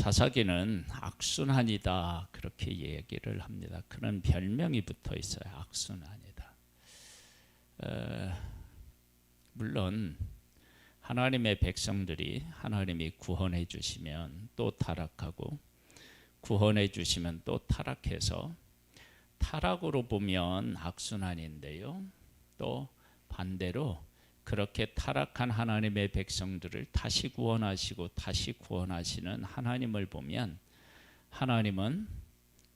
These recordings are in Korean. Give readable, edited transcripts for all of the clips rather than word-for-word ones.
사사기는 악순환이다 그렇게 얘기를 합니다. 그런 별명이 붙어 있어요. 악순환이다. 물론 하나님의 백성들이 하나님이 구원해 주시면 또 타락하고 구원해 주시면 또 타락해서 타락으로 보면 악순환인데요. 또 반대로 그렇게 타락한 하나님의 백성들을 다시 구원하시고 다시 구원하시는 하나님을 보면 하나님은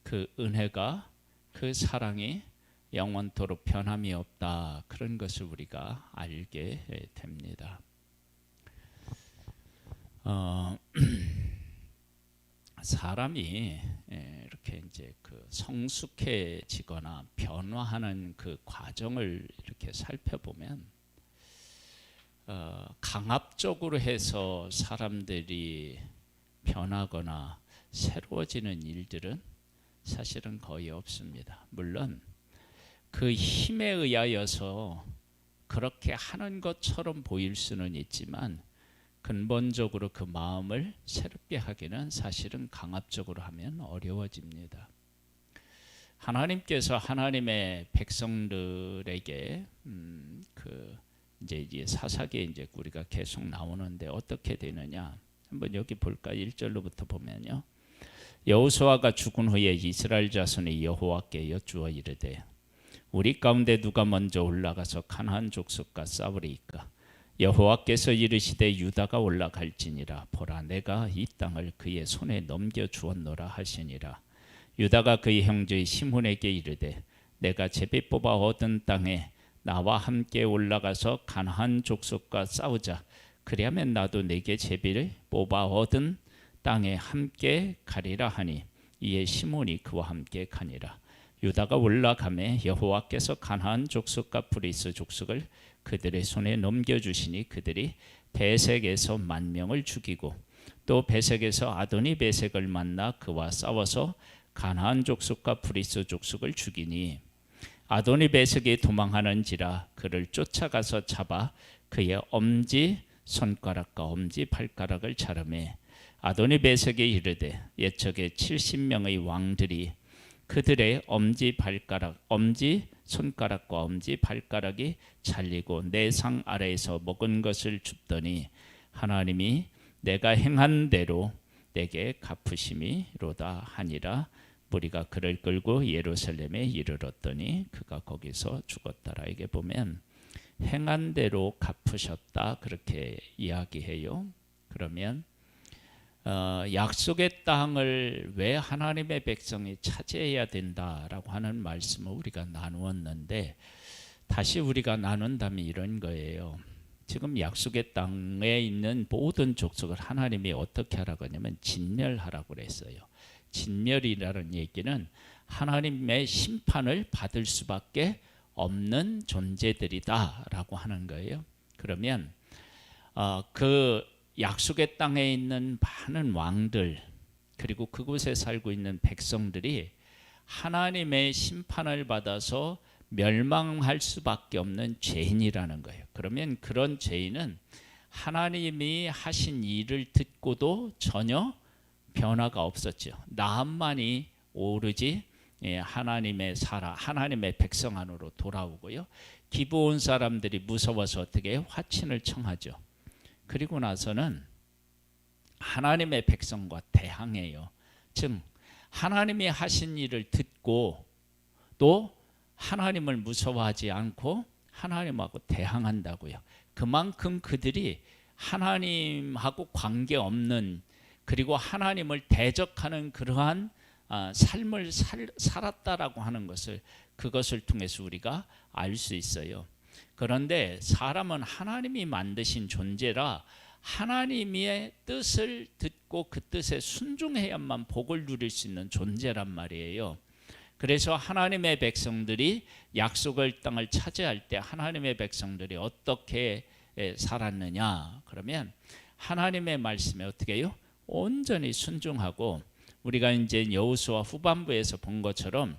그 은혜가 그 사랑이 영원토록 변함이 없다. 그런 것을 우리가 알게 됩니다. 사람이 이렇게 이제 그 성숙해지거나 변화하는 그 과정을 이렇게 살펴보면 강압적으로 해서 사람들이 변하거나 새로워지는 일들은 사실은 거의 없습니다. 물론 그 힘에 의하여서 그렇게 하는 것처럼 보일 수는 있지만 근본적으로 그 마음을 새롭게 하기는 사실은 강압적으로 하면 어려워집니다. 하나님께서 하나님의 백성들에게 이제 사사기에 이제 우리가 계속 나오는데 어떻게 되느냐? 한번 여기 볼까? 1절로부터 보면요. 여호수아가 죽은 후에 이스라엘 자손이 여호와께 여쭈어 이르되 우리 가운데 누가 먼저 올라가서 가나안 족속과 싸우리이까? 여호와께서 이르시되 유다가 올라갈지니라. 보라, 내가 이 땅을 그의 손에 넘겨 주었노라 하시니라. 유다가 그의 형제 시므온에게 이르되 내가 제비 뽑아 얻은 땅에 나와 함께 올라가서 가나안 족속과 싸우자. 그리하면 나도 내게 제비를 뽑아 얻은 땅에 함께 가리라 하니 이에 시므온이 그와 함께 가니라. 유다가 올라가매 여호와께서 가나안 족속과 브리스 족속을 그들의 손에 넘겨주시니 그들이 베색에서 10,000명을 죽이고 또 베색에서 아도니 베색을 만나 그와 싸워서 가나안 족속과 브리스 족속을 죽이니 아도니 베색이 도망하는지라 그를 쫓아가서 잡아 그의 엄지 손가락과 엄지 발가락을 자르매 아도니 베색이 이르되 옛적에 70명의 왕들이 그들의 엄지 손가락과 엄지 발가락이 잘리고 내 상 아래에서 먹은 것을 줍더니 하나님이 내가 행한 대로 내게 갚으심이로다 하니라. 무리가 그를 끌고 예루살렘에 이르렀더니 그가 거기서 죽었더라. 이게 보면 행한 대로 갚으셨다 그렇게 이야기해요. 그러면 약속의 땅을 왜 하나님의 백성이 차지해야 된다라고 하는 말씀을 우리가 나누었는데 다시 우리가 나눈다면 이런 거예요. 지금 약속의 땅에 있는 모든 족속을 하나님이 어떻게 하라고 하냐면 진멸하라고 그랬어요. 진멸이라는 얘기는 하나님의 심판을 받을 수밖에 없는 존재들이다라고 하는 거예요. 그러면 그 약속의 땅에 있는 많은 왕들 그리고 그곳에 살고 있는 백성들이 하나님의 심판을 받아서 멸망할 수밖에 없는 죄인이라는 거예요. 그러면 그런 죄인은 하나님이 하신 일을 듣고도 전혀 변화가 없었죠. 나만이 오로지 하나님의 백성 안으로 돌아오고요. 기브온 사람들이 무서워서 어떻게 화친을 청하죠. 그리고 나서는 하나님의 백성과 대항해요. 즉 하나님이 하신 일을 듣고 또 하나님을 무서워하지 않고 하나님하고 대항한다고요. 그만큼 그들이 하나님하고 관계없는 그리고 하나님을 대적하는 그러한 삶을 살았다라고 하는 것을 그것을 통해서 우리가 알 수 있어요. 그런데 사람은 하나님이 만드신 존재라 하나님의 뜻을 듣고 그 뜻에 순종해야만 복을 누릴 수 있는 존재란 말이에요. 그래서 하나님의 백성들이 약속의 땅을 차지할 때 하나님의 백성들이 어떻게 살았느냐? 그러면 하나님의 말씀에 어떻게 해요? 온전히 순종하고 우리가 이제 여호수아 후반부에서 본 것처럼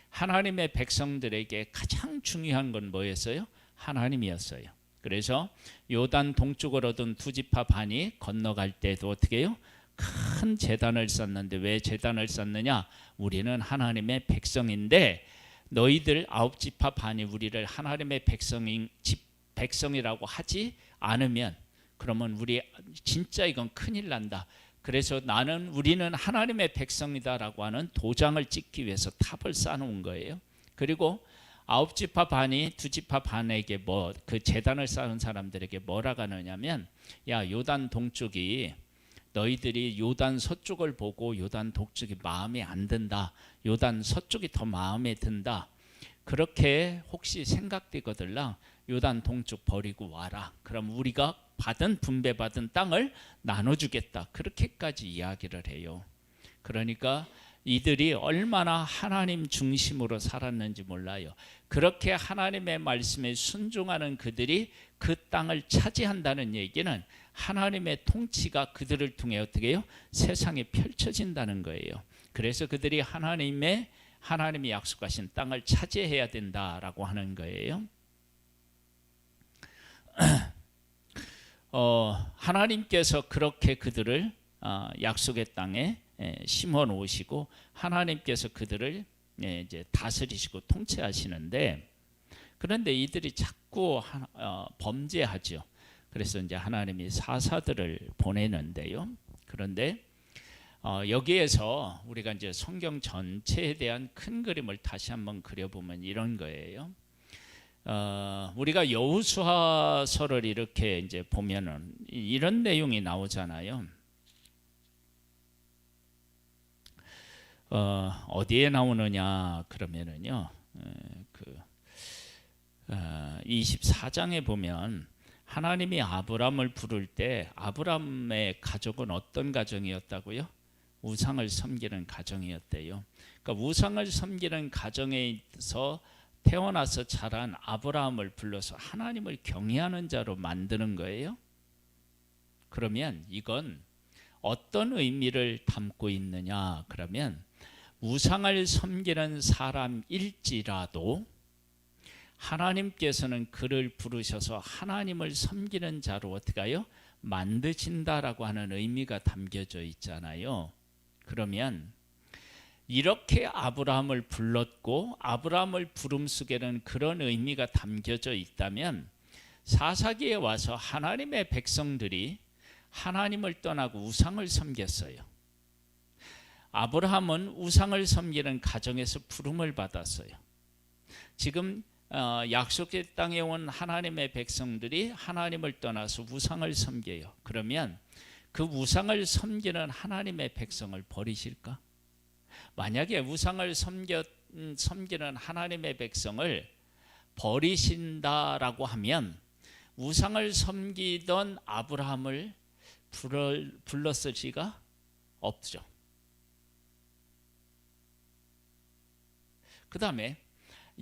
하나님의 백성들에게 가장 중요한 건 뭐였어요? 하나님이었어요. 그래서 요단 동쪽으로 얻은 두 지파 반이 건너갈 때도 어떻게 해요? 큰 제단을 쌓는데 왜 제단을 쌓느냐? 우리는 하나님의 백성인데 너희들 아홉 지파 반이 우리를 하나님의 백성이라고 하지 않으면 그러면 우리 진짜 이건 큰일 난다. 그래서 우리는 하나님의 백성이다라고 하는 도장을 찍기 위해서 탑을 쌓아놓은 거예요. 그리고 아홉 지파 반이 두 지파 반에게 그 제단을 쌓은 사람들에게 뭐라고 하느냐면, 야, 요단 동쪽이 너희들이 요단 서쪽을 보고 요단 동쪽이 마음에 안 든다. 요단 서쪽이 더 마음에 든다. 그렇게 혹시 생각되거들랑 요단 동쪽 버리고 와라. 그럼 우리가 분배받은 땅을 나눠주겠다. 그렇게까지 이야기를 해요. 그러니까 이들이 얼마나 하나님 중심으로 살았는지 몰라요. 그렇게 하나님의 말씀에 순종하는 그들이 그 땅을 차지한다는 얘기는 하나님의 통치가 그들을 통해 어떻게 해요? 세상에 펼쳐진다는 거예요. 그래서 그들이 하나님이 약속하신 땅을 차지해야 된다라고 하는 거예요. 하나님께서 그렇게 그들을 약속의 땅에 심어 놓으시고 하나님께서 그들을 이제 다스리시고 통치하시는데, 그런데 이들이 자꾸 범죄하죠. 그래서 이제 하나님이 사사들을 보내는데요. 그런데 여기에서 우리가 이제 성경 전체에 대한 큰 그림을 다시 한번 그려보면 이런 거예요. 우리가 여호수아서를 이렇게 이제 보면은 이런 내용이 나오잖아요. 어디에 나오느냐 그러면은요, 24장에 보면 하나님이 아브람을 부를 때 아브람의 가족은 어떤 가정이었다고요? 우상을 섬기는 가정이었대요. 그러니까 우상을 섬기는 가정에서 태어나서 자란 아브라함을 불러서 하나님을 경외하는 자로 만드는 거예요. 그러면 이건 어떤 의미를 담고 있느냐 그러면, 우상을 섬기는 사람일지라도 하나님께서는 그를 부르셔서 하나님을 섬기는 자로 어떻게 해요? 만드신다라고 하는 의미가 담겨져 있잖아요. 그러면 이렇게 아브라함을 불렀고 아브라함을 부름 속에는 그런 의미가 담겨져 있다면, 사사기에 와서 하나님의 백성들이 하나님을 떠나고 우상을 섬겼어요. 아브라함은 우상을 섬기는 가정에서 부름을 받았어요. 지금 약속의 땅에 온 하나님의 백성들이 하나님을 떠나서 우상을 섬겨요. 그러면 그 우상을 섬기는 하나님의 백성을 버리실까? 만약에 우상을 섬기는 하나님의 백성을 버리신다라고 하면 우상을 섬기던 아브라함을 불렀을 리가 없죠. 그 다음에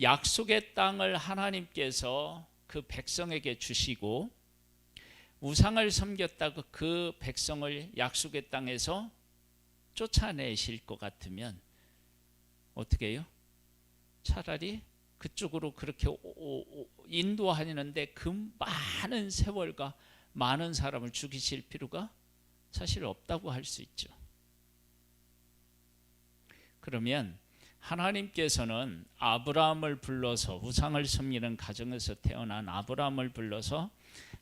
약속의 땅을 하나님께서 그 백성에게 주시고 우상을 섬겼다고 그 백성을 약속의 땅에서 쫓아내실 것 같으면 어떻게 해요? 차라리 그쪽으로 그렇게 인도하는데 그 많은 세월과 많은 사람을 죽이실 필요가 사실 없다고 할 수 있죠. 그러면 하나님께서는 아브라함을 불러서 우상을 섬기는 가정에서 태어난 아브라함을 불러서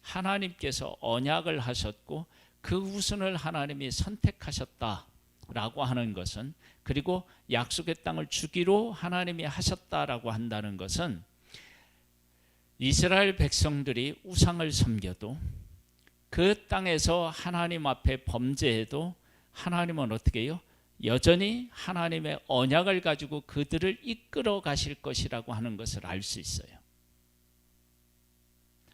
하나님께서 언약을 하셨고 그 후손을 하나님이 선택하셨다라고 하는 것은, 그리고 약속의 땅을 주기로 하나님이 하셨다라고 한다는 것은, 이스라엘 백성들이 우상을 섬겨도 그 땅에서 하나님 앞에 범죄해도 하나님은 어떻게 해요? 여전히 하나님의 언약을 가지고 그들을 이끌어 가실 것이라고 하는 것을 알 수 있어요.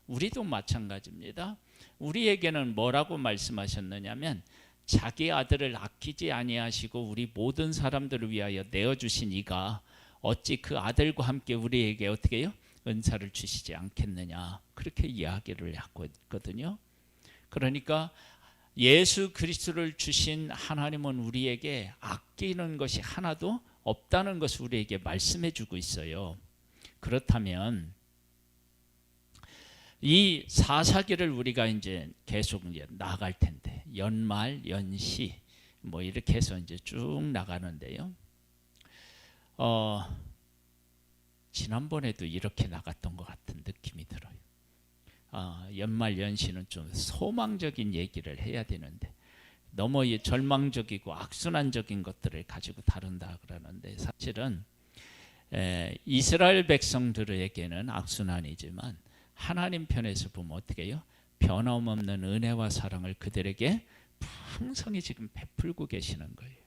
우리도 마찬가지입니다. 우리에게는 뭐라고 말씀하셨느냐면, 자기 아들을 아끼지 아니하시고 우리 모든 사람들을 위하여 내어주신 이가 어찌 그 아들과 함께 우리에게 어떻게 해요? 은사를 주시지 않겠느냐, 그렇게 이야기를 하고 있거든요. 그러니까 예수 그리스도를 주신 하나님은 우리에게 아끼는 것이 하나도 없다는 것을 우리에게 말씀해 주고 있어요. 그렇다면 이 사사기를 우리가 이제 계속 이제 나갈 텐데, 연말 연시 뭐 이렇게 해서 이제 쭉 나가는데요. 지난번에도 이렇게 나갔던 것 같은 느낌이 들어요. 연말 연시는 좀 소망적인 얘기를 해야 되는데 너무 절망적이고 악순환적인 것들을 가지고 다룬다 그러는데, 사실은 이스라엘 백성들에게는 악순환이지만 하나님 편에서 보면 어떻게 해요? 변함없는 은혜와 사랑을 그들에게 풍성히 지금 베풀고 계시는 거예요.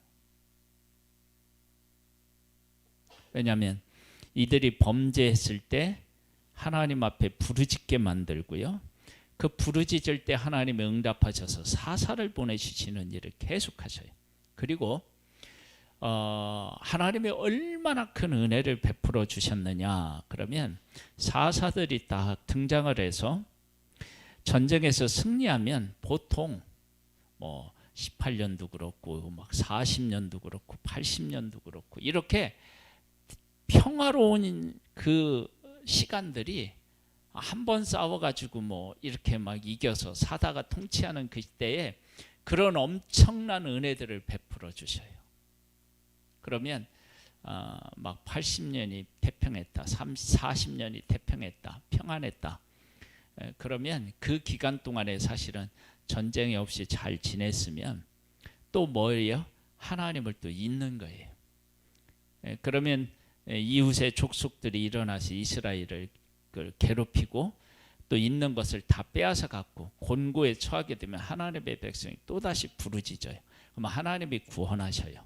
왜냐하면 이들이 범죄했을 때 하나님 앞에 부르짖게 만들고요, 그 부르짖을 때 하나님이 응답하셔서 사사를 보내주시는 일을 계속하셔요. 그리고 하나님이 얼마나 큰 은혜를 베풀어 주셨느냐 그러면, 사사들이 딱 등장을 해서 전쟁에서 승리하면 보통 뭐 18년도 그렇고 막 40년도 그렇고 80년도 그렇고 이렇게 평화로운 그 시간들이 한 번 싸워가지고 뭐 이렇게 막 이겨서 사다가 통치하는 그 시대에 그런 엄청난 은혜들을 베풀어 주셔요. 그러면 막 80년이 태평했다, 40년이 태평했다, 평안했다. 그러면 그 기간 동안에 사실은 전쟁이 없이 잘 지냈으면 또 뭐예요? 하나님을 또 잊는 거예요. 그러면 이웃의 족속들이 일어나서 이스라엘을 괴롭히고 또 있는 것을 다 빼앗아 갖고 곤고에 처하게 되면 하나님의 백성이 또다시 부르짖어요. 그럼 하나님이 구원하셔요.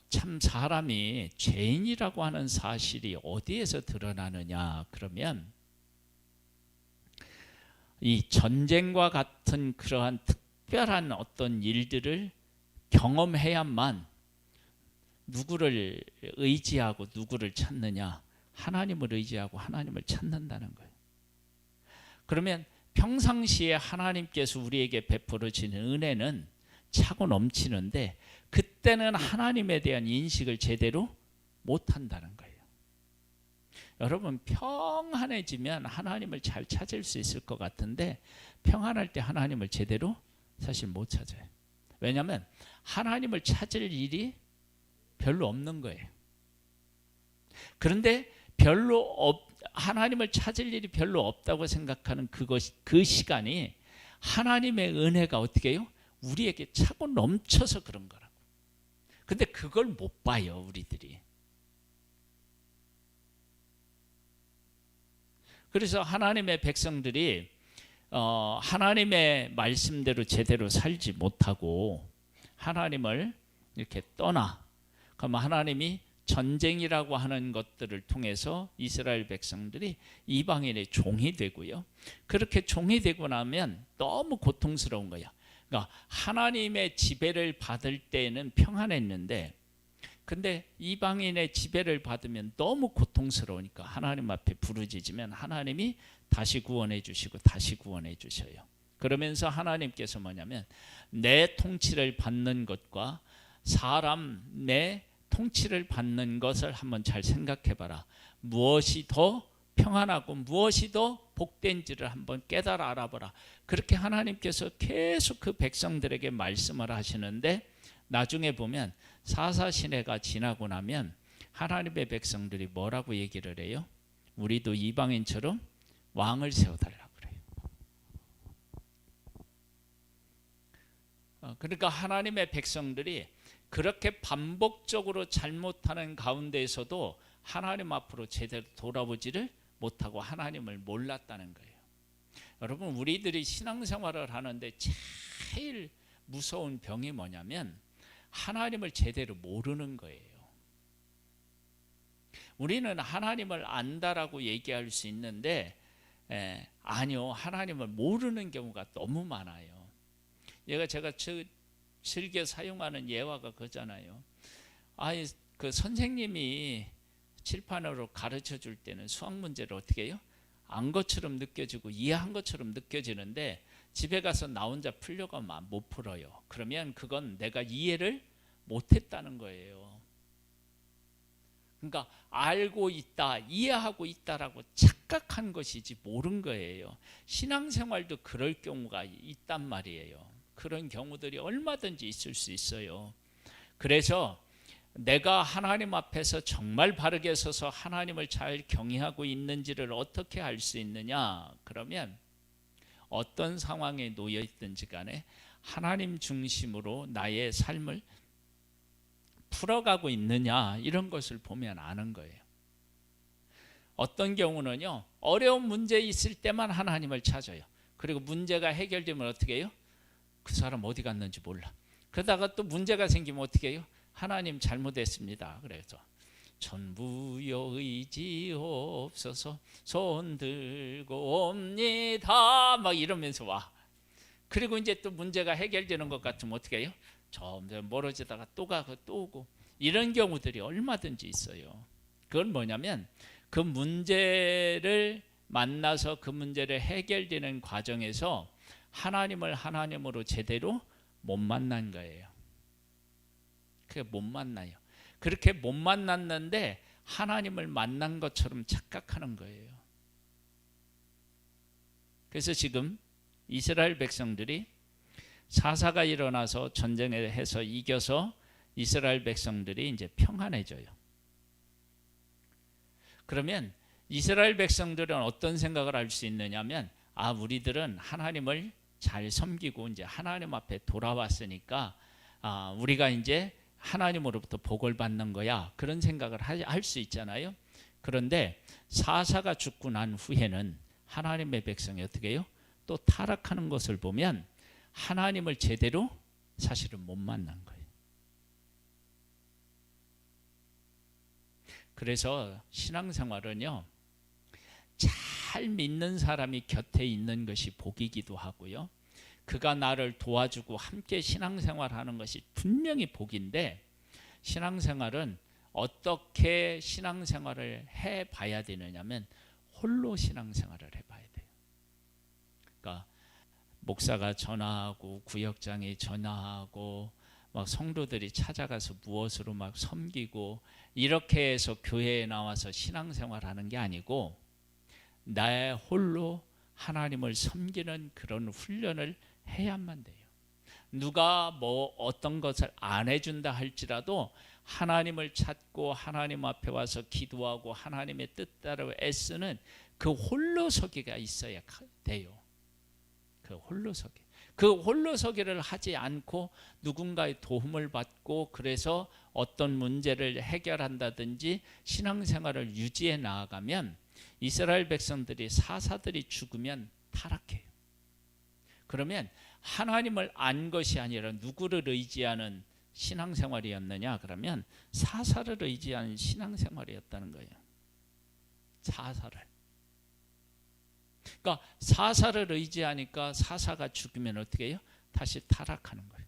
참 사람이 죄인이라고 하는 사실이 어디에서 드러나느냐 그러면, 이 전쟁과 같은 그러한 특별한 어떤 일들을 경험해야만 누구를 의지하고 누구를 찾느냐, 하나님을 의지하고 하나님을 찾는다는 거예요. 그러면 평상시에 하나님께서 우리에게 베풀어 주는 은혜는 차고 넘치는데 그때는 하나님에 대한 인식을 제대로 못한다는 거예요. 여러분, 평안해지면 하나님을 잘 찾을 수 있을 것 같은데 평안할 때 하나님을 제대로 사실 못 찾아요. 왜냐하면 하나님을 찾을 일이 별로 없는 거예요. 그런데 하나님을 찾을 일이 별로 없다고 생각하는 그 시간이 하나님의 은혜가 어떻게 해요? 우리에게 차고 넘쳐서 그런 거라고. 근데 그걸 못 봐요, 우리들이. 그래서 하나님의 백성들이 하나님의 말씀대로 제대로 살지 못하고 하나님을 이렇게 떠나, 그러면 하나님이 전쟁이라고 하는 것들을 통해서 이스라엘 백성들이 이방인의 종이 되고요. 그렇게 종이 되고 나면 너무 고통스러운 거야. 그러니까 하나님의 지배를 받을 때는 평안했는데, 근데 이방인의 지배를 받으면 너무 고통스러우니까 하나님 앞에 부르짖으면 하나님이 다시 구원해 주시고 다시 구원해 주셔요. 그러면서 하나님께서 뭐냐면, 내 통치를 받는 것과 사람 내 통치를 받는 것을 한번 잘 생각해 봐라. 무엇이 더 평안하고 무엇이 더 복된지를 한번 깨달아 알아보라. 그렇게 하나님께서 계속 그 백성들에게 말씀을 하시는데, 나중에 보면 사사시대가 지나고 나면 하나님의 백성들이 뭐라고 얘기를 해요? 우리도 이방인처럼 왕을 세워달라고 그래요. 그러니까 하나님의 백성들이 그렇게 반복적으로 잘못하는 가운데에서도 하나님 앞으로 제대로 돌아보지를 못하고 하나님을 몰랐다는 거예요. 여러분, 우리들이 신앙생활을 하는데 제일 무서운 병이 뭐냐면 하나님을 제대로 모르는 거예요. 우리는 하나님을 안다라고 얘기할 수 있는데 아니요, 하나님을 모르는 경우가 너무 많아요. 제가 즐겨 사용하는 예화가 그거잖아요. 그 선생님이 칠판으로 가르쳐 줄 때는 수학 문제를 어떻게 해요? 안 것처럼 느껴지고 이해한 것처럼 느껴지는데 집에 가서 나 혼자 풀려고 하면 못 풀어요. 그러면 그건 내가 이해를 못했다는 거예요. 그러니까 알고 있다, 이해하고 있다라고 착각한 것이지 모른 거예요. 신앙생활도 그럴 경우가 있단 말이에요. 그런 경우들이 얼마든지 있을 수 있어요. 그래서 내가 하나님 앞에서 정말 바르게 서서 하나님을 잘 경외하고 있는지를 어떻게 알 수 있느냐? 그러면 어떤 상황에 놓여 있든지 간에 하나님 중심으로 나의 삶을 풀어가고 있느냐, 이런 것을 보면 아는 거예요. 어떤 경우는요, 어려운 문제 있을 때만 하나님을 찾아요. 그리고 문제가 해결되면 어떻게 해요? 그 사람 어디 갔는지 몰라. 그러다가 또 문제가 생기면 어떻게 해요? 하나님 잘못했습니다. 그래서 전부여 의지옵소서 손 들고 옵니다 막 이러면서 와. 그리고 이제 또 문제가 해결되는 것 같으면 어떻게 해요? 점점 멀어지다가 또 가고 또 오고. 이런 경우들이 얼마든지 있어요. 그건 뭐냐면 그 문제를 만나서 그 문제를 해결되는 과정에서 하나님을 하나님으로 제대로 못 만난 거예요. 그게 못 만나요. 그렇게 못 만났는데 하나님을 만난 것처럼 착각하는 거예요. 그래서 지금 이스라엘 백성들이 사사가 일어나서 전쟁을 해서 이겨서 이스라엘 백성들이 이제 평안해져요. 그러면 이스라엘 백성들은 어떤 생각을 할 수 있느냐면, 아, 우리들은 하나님을 잘 섬기고 이제 하나님 앞에 돌아왔으니까 우리가 이제 하나님으로부터 복을 받는 거야, 그런 생각을 할 수 있잖아요. 그런데 사사가 죽고 난 후에는 하나님의 백성이 어떻게 해요? 또 타락하는 것을 보면 하나님을 제대로 사실은 못 만난 거예요. 그래서 신앙생활은요, 잘 믿는 사람이 곁에 있는 것이 복이기도 하고요, 그가 나를 도와주고 함께 신앙생활하는 것이 분명히 복인데, 신앙생활은 어떻게 신앙생활을 해봐야 되느냐면 홀로 신앙생활을 해봐야 돼요. 그러니까 목사가 전화하고 구역장이 전화하고 막 성도들이 찾아가서 무엇으로 막 섬기고 이렇게 해서 교회에 나와서 신앙생활하는 게 아니고, 나 홀로 하나님을 섬기는 그런 훈련을 해야만 돼요. 누가 뭐 어떤 것을 안 해준다 할지라도 하나님을 찾고 하나님 앞에 와서 기도하고 하나님의 뜻대로 애쓰는 그 홀로서기가 있어야 돼요. 그 홀로서기. 그 홀로서기를 하지 않고 누군가의 도움을 받고 그래서 어떤 문제를 해결한다든지 신앙생활을 유지해 나아가면 이스라엘 백성들이 사사들이 죽으면 타락해요. 그러면 하나님을 안 것이 아니라 누구를 의지하는 신앙생활이었느냐? 그러면 사사를 의지하는 신앙생활이었다는 거예요. 사사를. 그러니까 사사를 의지하니까 사사가 죽으면 어떻게 해요? 다시 타락하는 거예요.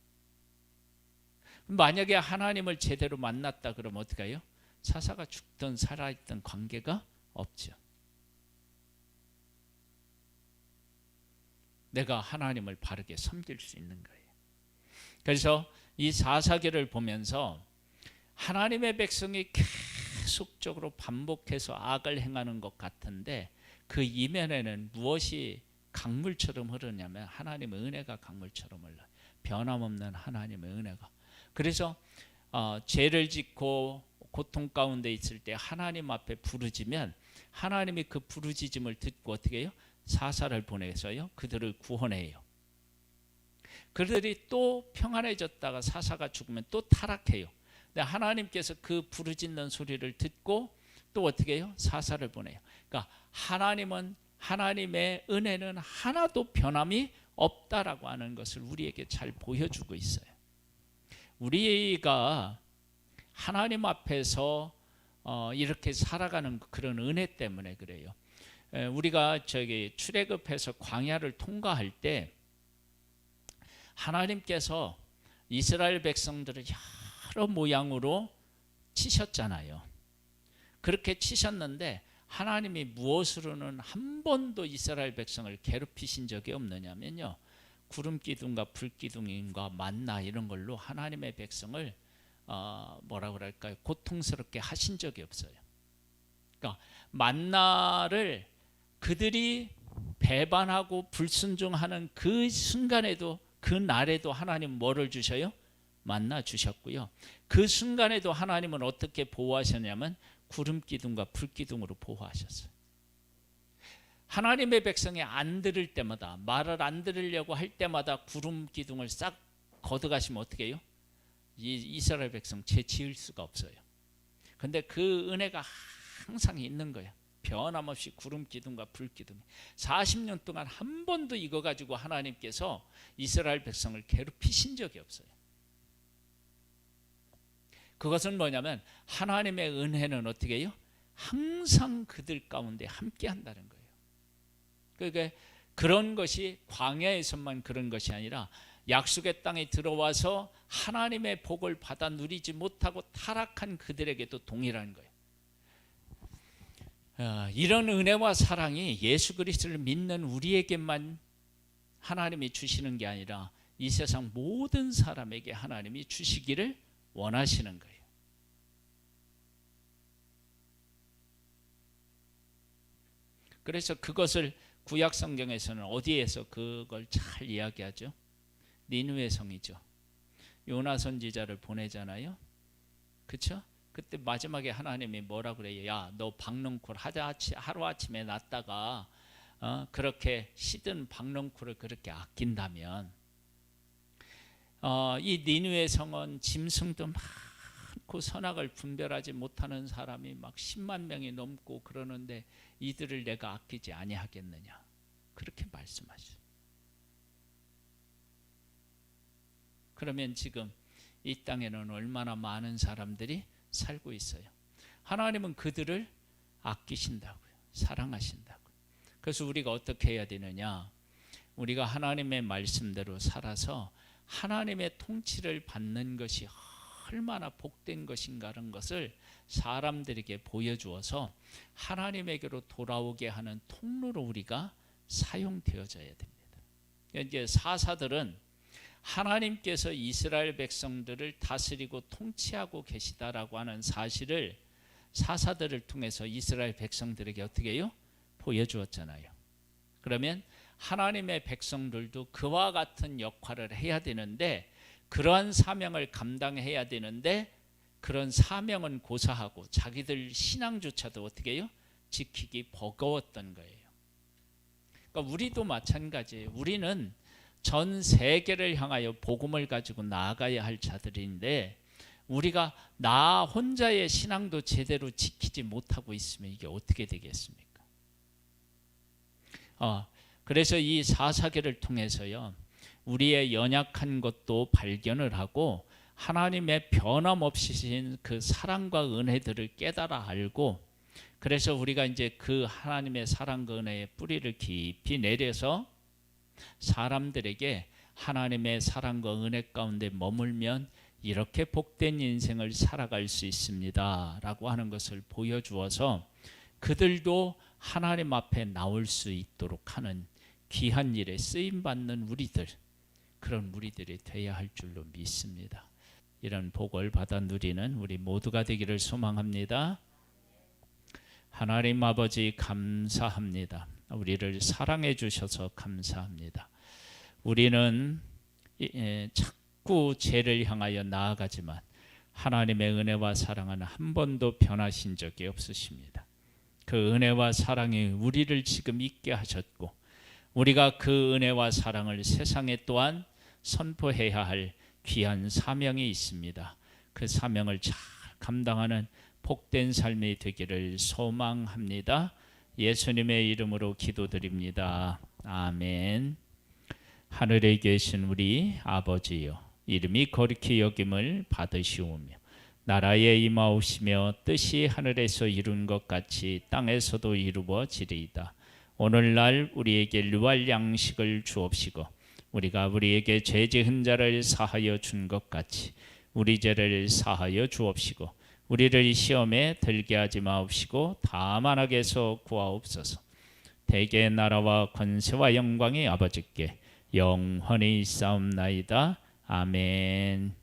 만약에 하나님을 제대로 만났다 그러면 어떻게 해요? 사사가 죽든 살아있든 관계가 없죠. 내가 하나님을 바르게 섬길 수 있는 거예요. 그래서 이 사사기를 보면서 하나님의 백성이 계속적으로 반복해서 악을 행하는 것 같은데 그 이면에는 무엇이 강물처럼 흐르냐면 하나님의 은혜가 강물처럼 흘러요. 변함없는 하나님의 은혜가. 그래서 죄를 짓고 고통 가운데 있을 때 하나님 앞에 부르짖으면 하나님이 그 부르짖음을 듣고 어떻게 해요? 사사를 보내서요 그들을 구원해요. 그들이 또 평안해졌다가 사사가 죽으면 또 타락해요. 근데 하나님께서 그 부르짖는 소리를 듣고 또 어떻게 해요? 사사를 보내요. 그러니까 하나님은, 하나님의 은혜는 하나도 변함이 없다라고 하는 것을 우리에게 잘 보여주고 있어요. 우리가 하나님 앞에서 이렇게 살아가는 그런 은혜 때문에 그래요. 우리가 출애굽해서 광야를 통과할 때 하나님께서 이스라엘 백성들을 여러 모양으로 치셨잖아요. 그렇게 치셨는데 하나님이 무엇으로는 한 번도 이스라엘 백성을 괴롭히신 적이 없느냐면요, 구름 기둥과 불 기둥과 만나 이런 걸로 하나님의 백성을 뭐라 그럴까요? 고통스럽게 하신 적이 없어요. 그러니까 만나를 그들이 배반하고 불순종하는 그 순간에도 그 날에도 하나님 뭐를 주셔요? 만나 주셨고요. 그 순간에도 하나님은 어떻게 보호하셨냐면 구름 기둥과 불 기둥으로 보호하셨어요. 하나님의 백성이 안 들을 때마다, 말을 안 들으려고 할 때마다 구름 기둥을 싹 걷어가시면 어떻게 해요? 이스라엘 백성 죄 지을 수가 없어요. 근데 그 은혜가 항상 있는 거예요. 변함없이 구름 기둥과 불 기둥. 40년 동안 한 번도 이거 가지고 하나님께서 이스라엘 백성을 괴롭히신 적이 없어요. 그것은 뭐냐면 하나님의 은혜는 어떻게 해요? 항상 그들 가운데 함께 한다는 거예요. 그러니까 그런 것이 광야에서만 그런 것이 아니라 약속의 땅에 들어와서 하나님의 복을 받아 누리지 못하고 타락한 그들에게도 동일한 거예요. 이런 은혜와 사랑이 예수 그리스도를 믿는 우리에게만 하나님이 주시는 게 아니라 이 세상 모든 사람에게 하나님이 주시기를 원하시는 거예요. 그래서 그것을 구약 성경에서는 어디에서 그걸 잘 이야기하죠? 니느웨 성이죠. 요나 선지자를 보내잖아요. 그렇죠? 그때 마지막에 하나님이 뭐라 그래요? 야, 너 박넝쿨 하루아침에 났다가 그렇게 시든 박넝쿨을 그렇게 아낀다면 이 니느웨 성은 짐승도 많고 선악을 분별하지 못하는 사람이 막 10만 명이 넘고 그러는데 이들을 내가 아끼지 아니하겠느냐, 그렇게 말씀하시죠. 그러면 지금 이 땅에는 얼마나 많은 사람들이 살고 있어요. 하나님은 그들을 아끼신다고요. 사랑하신다고요. 그래서 우리가 어떻게 해야 되느냐, 우리가 하나님의 말씀대로 살아서 하나님의 통치를 받는 것이 얼마나 복된 것인가라는 것을 사람들에게 보여주어서 하나님에게로 돌아오게 하는 통로로 우리가 사용되어져야 됩니다. 이제 사사들은 하나님께서 이스라엘 백성들을 다스리고 통치하고 계시다라고 하는 사실을 사사들을 통해서 이스라엘 백성들에게 어떻게 해요? 보여주었잖아요. 그러면 하나님의 백성들도 그와 같은 역할을 해야 되는데, 그러한 사명을 감당해야 되는데 그런 사명은 고사하고 자기들 신앙조차도 어떻게 해요? 지키기 버거웠던 거예요. 그러니까 우리도 마찬가지예요. 우리는 전 세계를 향하여 복음을 가지고 나아가야 할 자들인데 우리가 나 혼자의 신앙도 제대로 지키지 못하고 있으면 이게 어떻게 되겠습니까? 그래서 이 사사기를 통해서요, 우리의 연약한 것도 발견을 하고 하나님의 변함없으신 그 사랑과 은혜들을 깨달아 알고, 그래서 우리가 이제 그 하나님의 사랑과 은혜의 뿌리를 깊이 내려서 사람들에게 하나님의 사랑과 은혜 가운데 머물면 이렇게 복된 인생을 살아갈 수 있습니다 라고 하는 것을 보여주어서 그들도 하나님 앞에 나올 수 있도록 하는 귀한 일에 쓰임받는 우리들, 그런 우리들이 되어야 할 줄로 믿습니다. 이런 복을 받아 누리는 우리 모두가 되기를 소망합니다. 하나님 아버지 감사합니다. 우리를 사랑해 주셔서 감사합니다. 우리는 자꾸 죄를 향하여 나아가지만 하나님의 은혜와 사랑은 한 번도 변하신 적이 없으십니다. 그 은혜와 사랑이 우리를 지금 있게 하셨고, 우리가 그 은혜와 사랑을 세상에 또한 선포해야 할 귀한 사명이 있습니다. 그 사명을 잘 감당하는 복된 삶이 되기를 소망합니다. 예수님의 이름으로 기도드립니다. 아멘. 하늘에 계신 우리 아버지여, 이름이 거룩히 여김을 받으시오며 나라에 임하오시며 뜻이 하늘에서 이룬 것 같이 땅에서도 이루어지리이다. 오늘날 우리에게 유할 양식을 주옵시고 우리가 우리에게 죄 지은 자를 사하여 준 것 같이 우리 죄를 사하여 주옵시고 우리를 시험에 들게 하지 마옵시고 다만 악에서 구하옵소서. 대개의 나라와 권세와 영광이 아버지께 영원히 있사옵나이다. 아멘.